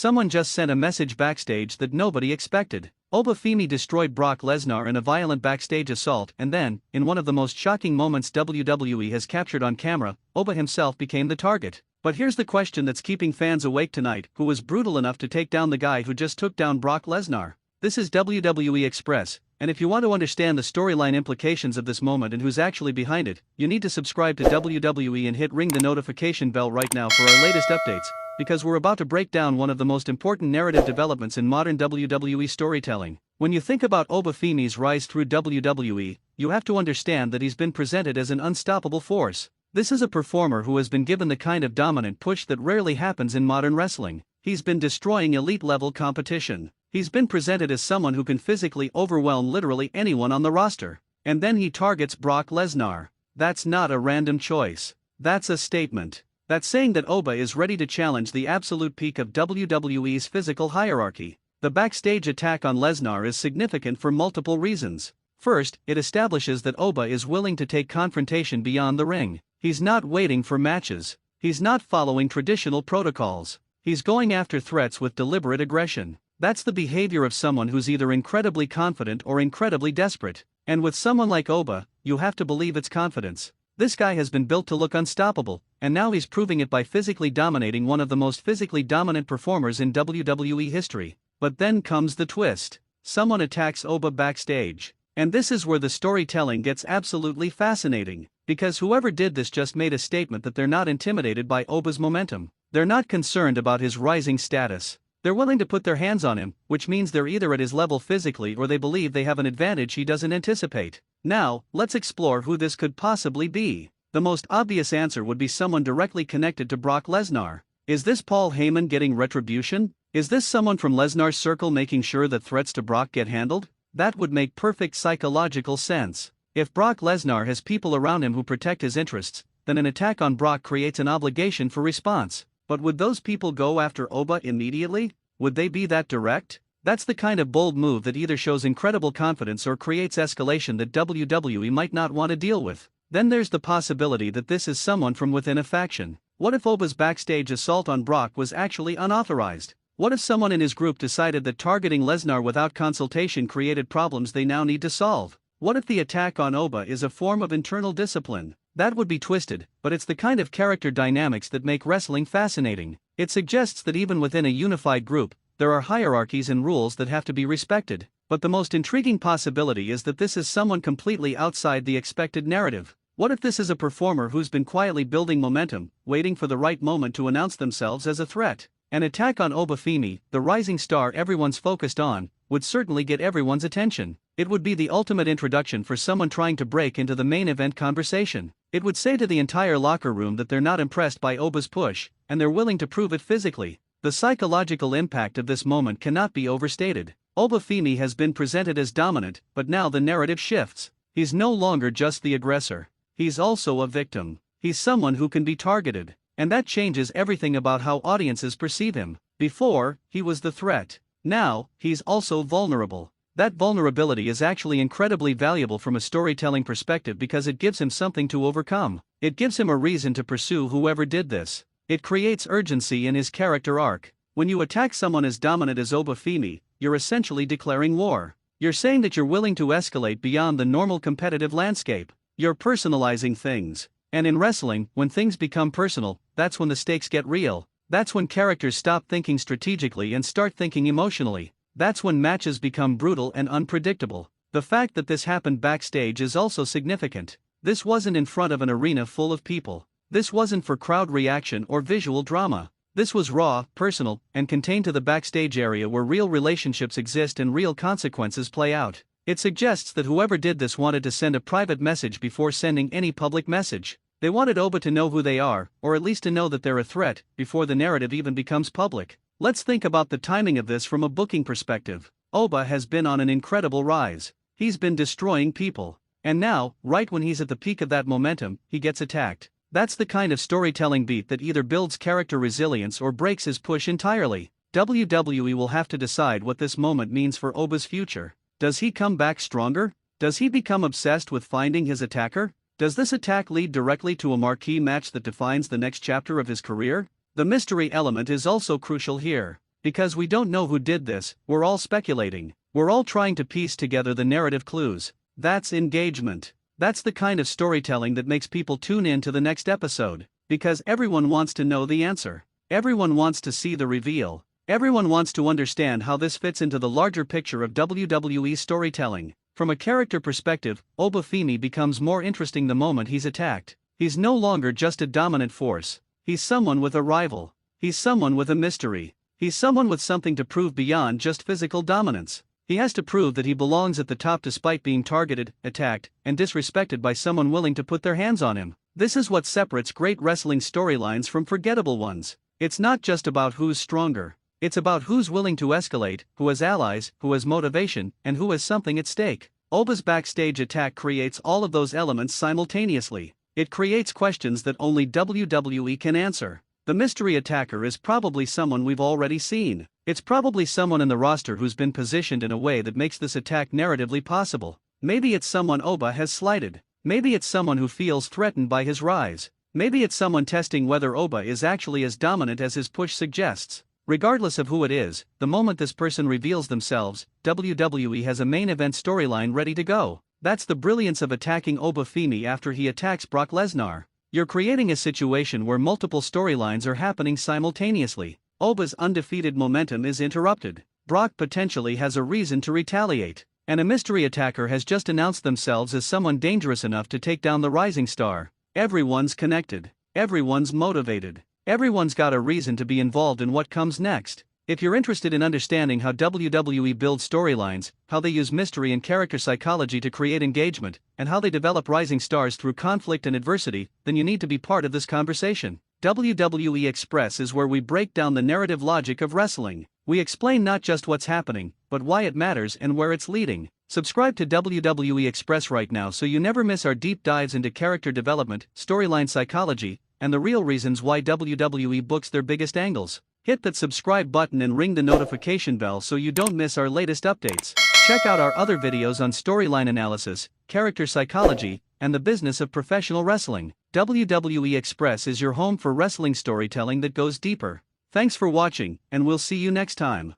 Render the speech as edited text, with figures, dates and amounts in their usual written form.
Someone just sent a message backstage that nobody expected. Oba Femi destroyed Brock Lesnar in a violent backstage assault, and then, in one of the most shocking moments WWE has captured on camera, Oba himself became the target. But here's the question that's keeping fans awake tonight: who was brutal enough to take down the guy who just took down Brock Lesnar? This is WWE Express, and if you want to understand the storyline implications of this moment and who's actually behind it, you need to subscribe to WWE and ring the notification bell right now for our latest updates, because we're about to break down one of the most important narrative developments in modern WWE storytelling. When you think about Oba Femi's rise through WWE, you have to understand that he's been presented as an unstoppable force. This is a performer who has been given the kind of dominant push that rarely happens in modern wrestling. He's been destroying elite-level competition. He's been presented as someone who can physically overwhelm literally anyone on the roster. And then he targets Brock Lesnar. That's not a random choice. That's a statement. That's saying that Oba is ready to challenge the absolute peak of WWE's physical hierarchy. The backstage attack on Lesnar is significant for multiple reasons. First, it establishes that Oba is willing to take confrontation beyond the ring. He's not waiting for matches. He's not following traditional protocols. He's going after threats with deliberate aggression. That's the behavior of someone who's either incredibly confident or incredibly desperate. And with someone like Oba, you have to believe it's confidence. This guy has been built to look unstoppable, and now he's proving it by physically dominating one of the most physically dominant performers in WWE history. But then comes the twist. Someone attacks Oba backstage. And this is where the storytelling gets absolutely fascinating, because whoever did this just made a statement that they're not intimidated by Oba's momentum. They're not concerned about his rising status. They're willing to put their hands on him, which means they're either at his level physically or they believe they have an advantage he doesn't anticipate. Now, let's explore who this could possibly be. The most obvious answer would be someone directly connected to Brock Lesnar. Is this Paul Heyman getting retribution? Is this someone from Lesnar's circle making sure that threats to Brock get handled? That would make perfect psychological sense. If Brock Lesnar has people around him who protect his interests, then an attack on Brock creates an obligation for response. But would those people go after Oba immediately? Would they be that direct? That's the kind of bold move that either shows incredible confidence or creates escalation that WWE might not want to deal with. Then there's the possibility that this is someone from within a faction. What if Oba's backstage assault on Brock was actually unauthorized? What if someone in his group decided that targeting Lesnar without consultation created problems they now need to solve? What if the attack on Oba is a form of internal discipline? That would be twisted, but it's the kind of character dynamics that make wrestling fascinating. It suggests that even within a unified group, there are hierarchies and rules that have to be respected. But the most intriguing possibility is that this is someone completely outside the expected narrative. What if this is a performer who's been quietly building momentum, waiting for the right moment to announce themselves as a threat? An attack on Oba Femi, the rising star everyone's focused on, would certainly get everyone's attention. It would be the ultimate introduction for someone trying to break into the main event conversation. It would say to the entire locker room that they're not impressed by Oba's push, and they're willing to prove it physically. The psychological impact of this moment cannot be overstated. Oba Femi has been presented as dominant, but now the narrative shifts. He's no longer just the aggressor. He's also a victim. He's someone who can be targeted. And that changes everything about how audiences perceive him. Before, he was the threat. Now, he's also vulnerable. That vulnerability is actually incredibly valuable from a storytelling perspective because it gives him something to overcome. It gives him a reason to pursue whoever did this. It creates urgency in his character arc. When you attack someone as dominant as Oba Femi, you're essentially declaring war. You're saying that you're willing to escalate beyond the normal competitive landscape. You're personalizing things. And in wrestling, when things become personal, that's when the stakes get real. That's when characters stop thinking strategically and start thinking emotionally. That's when matches become brutal and unpredictable. The fact that this happened backstage is also significant. This wasn't in front of an arena full of people. This wasn't for crowd reaction or visual drama. This was raw, personal, and contained to the backstage area where real relationships exist and real consequences play out. It suggests that whoever did this wanted to send a private message before sending any public message. They wanted Oba to know who they are, or at least to know that they're a threat, before the narrative even becomes public. Let's think about the timing of this from a booking perspective. Oba has been on an incredible rise. He's been destroying people. And now, right when he's at the peak of that momentum, he gets attacked. That's the kind of storytelling beat that either builds character resilience or breaks his push entirely. WWE will have to decide what this moment means for Oba's future. Does he come back stronger? Does he become obsessed with finding his attacker? Does this attack lead directly to a marquee match that defines the next chapter of his career? The mystery element is also crucial here. Because we don't know who did this, we're all speculating. We're all trying to piece together the narrative clues. That's engagement. That's the kind of storytelling that makes people tune in to the next episode. Because everyone wants to know the answer. Everyone wants to see the reveal. Everyone wants to understand how this fits into the larger picture of WWE storytelling. From a character perspective, Oba Femi becomes more interesting the moment he's attacked. He's no longer just a dominant force. He's someone with a rival. He's someone with a mystery. He's someone with something to prove beyond just physical dominance. He has to prove that he belongs at the top despite being targeted, attacked, and disrespected by someone willing to put their hands on him. This is what separates great wrestling storylines from forgettable ones. It's not just about who's stronger. It's about who's willing to escalate, who has allies, who has motivation, and who has something at stake. Oba's backstage attack creates all of those elements simultaneously. It creates questions that only WWE can answer. The mystery attacker is probably someone we've already seen. It's probably someone in the roster who's been positioned in a way that makes this attack narratively possible. Maybe it's someone Oba has slighted. Maybe it's someone who feels threatened by his rise. Maybe it's someone testing whether Oba is actually as dominant as his push suggests. Regardless of who it is, the moment this person reveals themselves, WWE has a main event storyline ready to go. That's the brilliance of attacking Oba Femi after he attacks Brock Lesnar. You're creating a situation where multiple storylines are happening simultaneously. Oba's undefeated momentum is interrupted. Brock potentially has a reason to retaliate. And a mystery attacker has just announced themselves as someone dangerous enough to take down the rising star. Everyone's connected. Everyone's motivated. Everyone's got a reason to be involved in what comes next. If you're interested in understanding how WWE builds storylines, how they use mystery and character psychology to create engagement, and how they develop rising stars through conflict and adversity, then you need to be part of this conversation. WWE Express is where we break down the narrative logic of wrestling. We explain not just what's happening, but why it matters and where it's leading. Subscribe to WWE Express right now so you never miss our deep dives into character development, storyline psychology, and the real reasons why WWE books their biggest angles. Hit that subscribe button and ring the notification bell so you don't miss our latest updates. Check out our other videos on storyline analysis, character psychology, and the business of professional wrestling. WWE Express is your home for wrestling storytelling that goes deeper. Thanks for watching, and we'll see you next time.